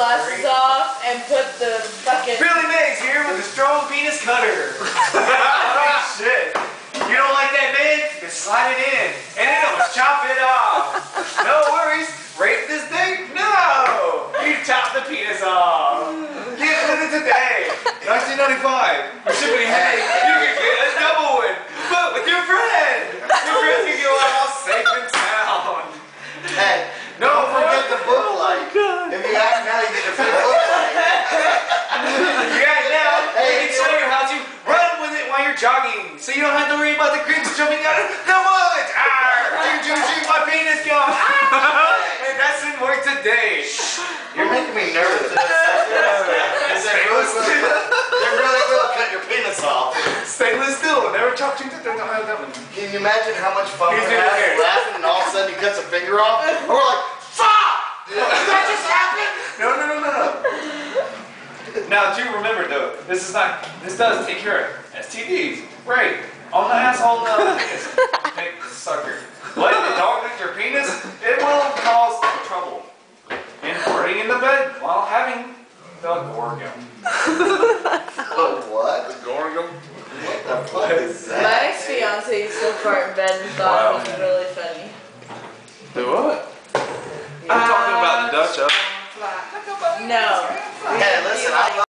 glasses off and put the fucking... Billy Meggs here with the strong penis cutter. Oh shit. You don't like that, man? Just slide it in. And then it'll chop it off. No worries. Rape this thing? No. You chop the penis off. Get with it today. 1995. You're shipping headache. You can get a double one. But with your friend. Your friends can go out safe and sound. Hey, don't forget the book light. If you act now, you get a free book light. You got it now. Hey, we can show you how to run with it while you're jogging, so you don't have to worry about the creeps jumping out of the woods. My penis gone. And that's in work today. You're making me nervous. They really will cut your penis off. Stainless steel. Never talk to you. Can you imagine how much fun we're having laughing and all of a sudden he cuts a finger off? And we're like, fuck! Did that just happen? No. Now, do remember though, this does take care of STDs, right? On the asshole and the penis. Hey, sucker. Letting the dog lick your penis, it will cause trouble. And farting in the bed while having the gorgum. What? The gorgum? What the fuck is that? My ex-fiance used to fart in bed and thought it was really funny. Do what? I'm talking about the Dutch oven. No. Hey, listen, I love